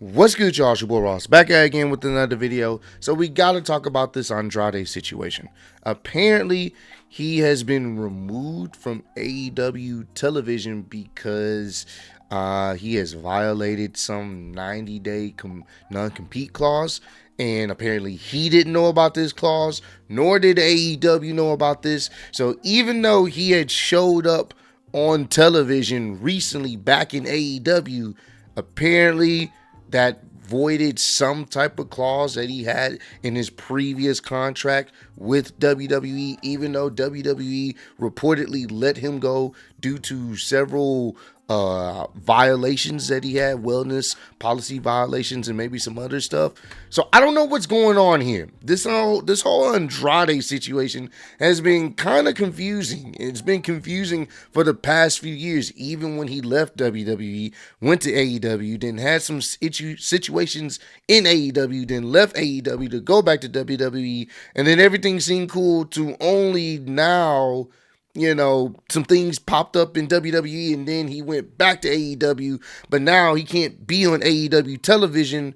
What's good, y'all? It's your boy Ross back at again with another video. So we gotta talk about this Andrade situation. Apparently, he has been removed from AEW television because he has violated some 90-day non-compete clause. And apparently he didn't know about this clause, nor did AEW know about this. So even though he had showed up on television recently back in AEW, apparently that voided some type of clause that he had in his previous contract with WWE, even though WWE reportedly let him go due to several violations that he had, wellness policy violations, and maybe some other stuff. So I don't know what's going on here. This whole Andrade situation has been kind of confusing. It's been confusing for the past few years. Even when he left WWE, went to AEW, then had some situations in AEW, then left AEW to go back to WWE, and then everything seemed cool to only now some things popped up in WWE and then he went back to AEW, but now he can't be on AEW television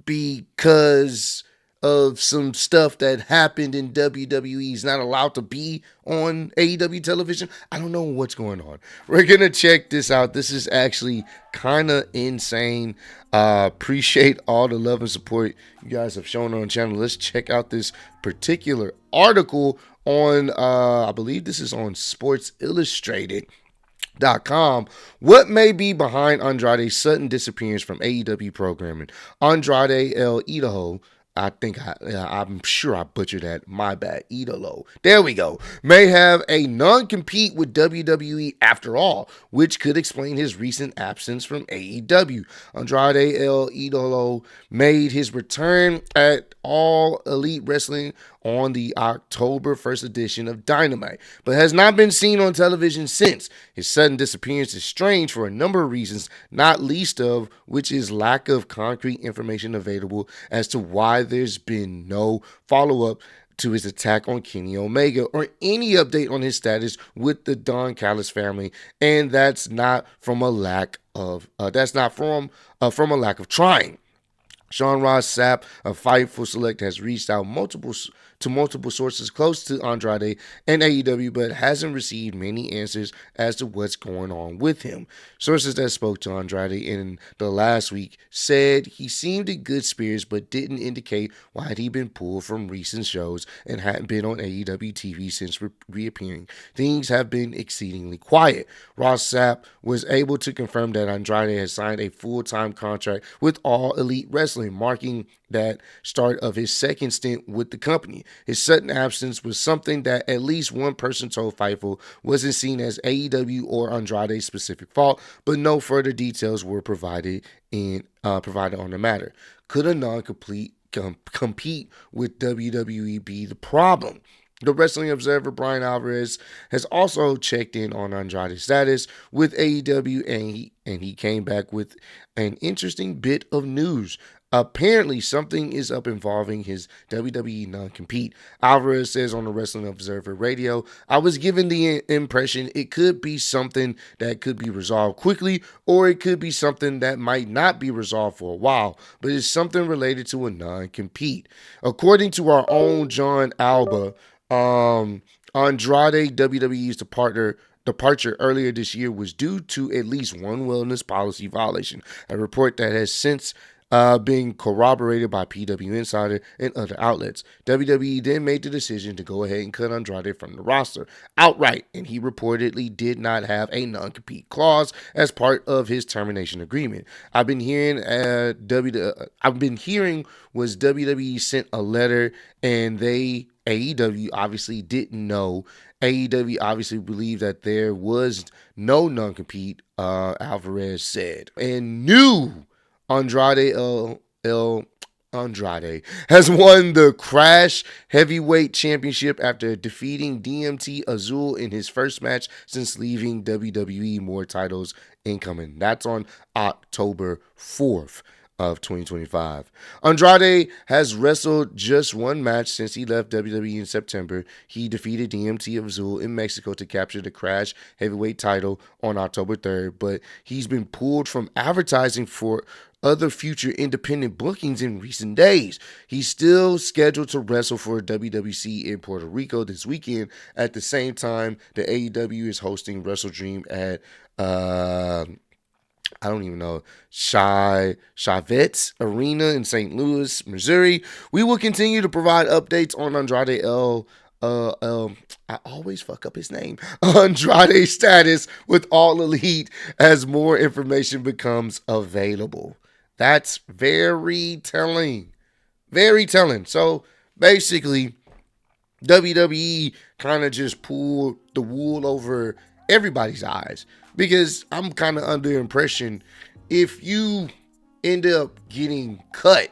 because of some stuff that happened in WWE. He's not allowed to be on AEW television. I don't know what's going on. We're going to check this out. This is actually kind of insane. Appreciate all the love and support you guys have shown on the channel. Let's check out this particular article on, I believe this is on Sports Illustrated.com. What may be behind Andrade's sudden disappearance from AEW programming? Andrade El Idolo, I'm sure I butchered that. My bad. Idolo. There we go. May have a non-compete with WWE after all, which could explain his recent absence from AEW. Andrade El Idolo made his return at All Elite Wrestling on the October 1st edition of Dynamite, but has not been seen on television since. His sudden disappearance is strange for a number of reasons, not least of which is lack of concrete information available as to why there's been no follow-up to his attack on Kenny Omega or any update on his status with the Don Callis family, and that's not from a lack of from a lack of trying. Sean Ross Sapp of Fightful Select has reached out to multiple sources close to Andrade and AEW, but hasn't received many answers as to what's going on with him. Sources that spoke to Andrade in the last week said he seemed in good spirits, but didn't indicate why he'd been pulled from recent shows and hadn't been on AEW TV since reappearing. Things have been exceedingly quiet. Ross Sapp was able to confirm that Andrade has signed a full-time contract with All Elite Wrestling, marking that start of his second stint with the company. His sudden absence was something that at least one person told Fightful wasn't seen as AEW or Andrade's specific fault, but no further details were provided on the matter. Could a non-complete compete with WWE be the problem? The Wrestling Observer Brian Alvarez has also checked in on Andrade's status with AEW, and he came back with an interesting bit of news. Apparently, something is up involving his WWE non-compete. Alvarez says on the Wrestling Observer Radio, I was given the impression it could be something that could be resolved quickly, or it could be something that might not be resolved for a while, but it's something related to a non-compete. According to our own John Alba, Andrade WWE's departure earlier this year was due to at least one wellness policy violation, a report that has since being corroborated by PW Insider and other outlets. WWE then made the decision to go ahead and cut Andrade from the roster outright, and he reportedly did not have a non-compete clause as part of his termination agreement. I've been hearing was WWE sent a letter, and AEW obviously didn't know. AEW obviously believed that there was no non-compete, Alvarez said, and knew Andrade has won the Crash Heavyweight Championship after defeating DMT Azul in his first match since leaving WWE. More titles incoming. That's on October 4th. of 2025. Andrade has wrestled just one match since he left WWE in September. He defeated DMT of Azul in Mexico to capture the Crash Heavyweight title on October 3rd, but he's been pulled from advertising for other future independent bookings in recent days. He's still scheduled to wrestle for WWC in Puerto Rico this weekend. At the same time, the AEW is hosting Wrestle Dream at I don't even know, Chavez Arena in St. Louis, Missouri. We will continue to provide updates on Andrade I always fuck up his name. Andrade's status with All Elite as more information becomes available. That's very telling. Very telling. So basically, WWE kind of just pulled the wool over everybody's eyes because I'm kind of under the impression if you end up getting cut,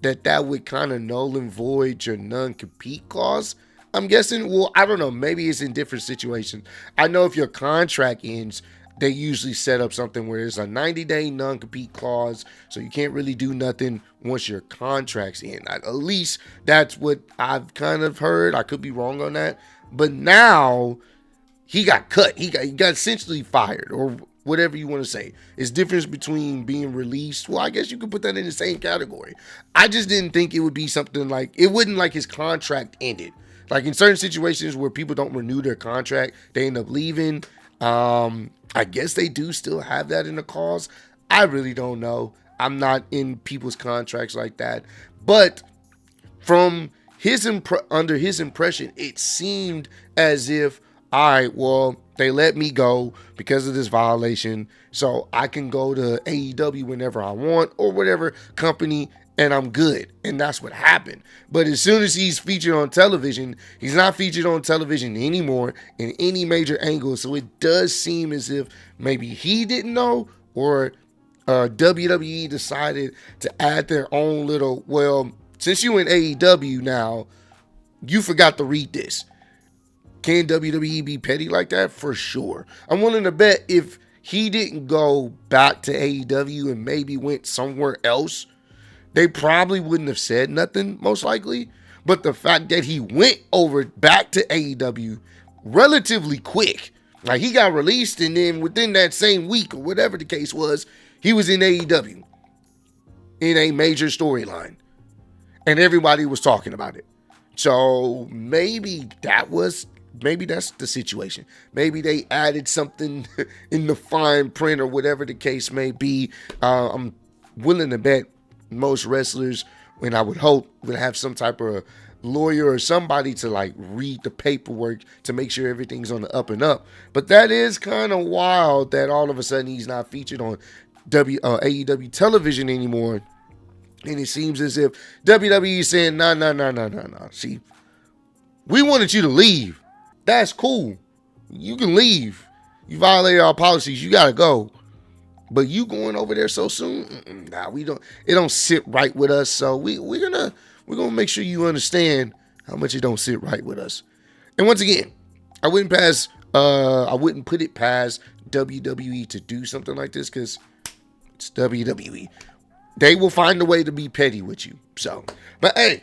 that would kind of null and void your non-compete clause. I'm guessing, well, I don't know, maybe it's in different situations. I know if your contract ends, they usually set up something where it's a 90-day non-compete clause, so you can't really do nothing once your contract's in. At least that's what I've kind of heard. I could be wrong on that. But now he got cut. He got essentially fired, or whatever you want to say. It's difference between being released. Well, I guess you could put that in the same category. I just didn't think it would be something like, it wouldn't like his contract ended. Like in certain situations where people don't renew their contract, they end up leaving. I guess they do still have that in the clause. I really don't know. I'm not in people's contracts like that. But from under his impression, it seemed as if, all right, well, they let me go because of this violation, so I can go to AEW whenever I want or whatever company, and I'm good. And that's what happened. But as soon as he's featured on television, he's not featured on television anymore in any major angle. So it does seem as if maybe he didn't know, or WWE decided to add their own little, well, since you in AEW now, you forgot to read this. Can WWE be petty like that? For sure. I'm willing to bet if he didn't go back to AEW and maybe went somewhere else, they probably wouldn't have said nothing, most likely. But the fact that he went over back to AEW relatively quick, like he got released and then within that same week or whatever the case was, he was in AEW in a major storyline. And everybody was talking about it. So maybe that's the situation. Maybe they added something in the fine print or whatever the case may be. I'm willing to bet most wrestlers, and I would hope, would have some type of lawyer or somebody to like read the paperwork to make sure everything's on the up and up. But that is kind of wild that all of a sudden he's not featured on AEW television anymore. And it seems as if WWE is saying, no. See, we wanted you to leave. That's cool. You can leave. You violated our policies. You got to go. But you going over there so soon? Nah, we don't. It don't sit right with us. So we're gonna make sure you understand how much it don't sit right with us. And once again, I wouldn't put it past WWE to do something like this because it's WWE. They will find a way to be petty with you. So, but hey,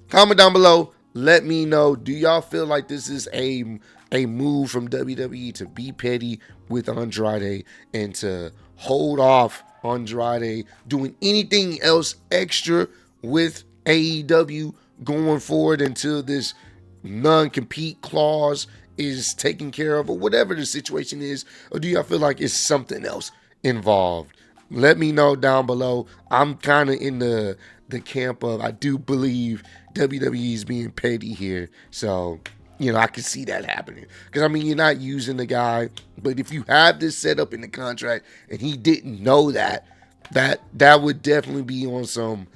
comment down below. Let me know. Do y'all feel like this is a move from WWE to be petty with Andrade and to hold off Andrade doing anything else extra with AEW going forward until this non-compete clause is taken care of or whatever the situation is? Or do y'all feel like it's something else involved? Let me know down below. I'm kind of in the camp of I do believe WWE is being petty here. So, I can see that happening. Because, you're not using the guy. But if you have this set up in the contract and he didn't know that would definitely be on some,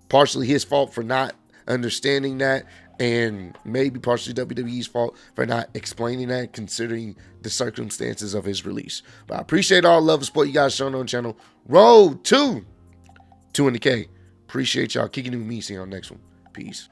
partially his fault for not understanding that. And maybe partially WWE's fault for not explaining that, considering the circumstances of his release. But I appreciate all love and support you guys showing on the channel. Road to 200K. Appreciate y'all kicking it with me. See you on the next one. Peace.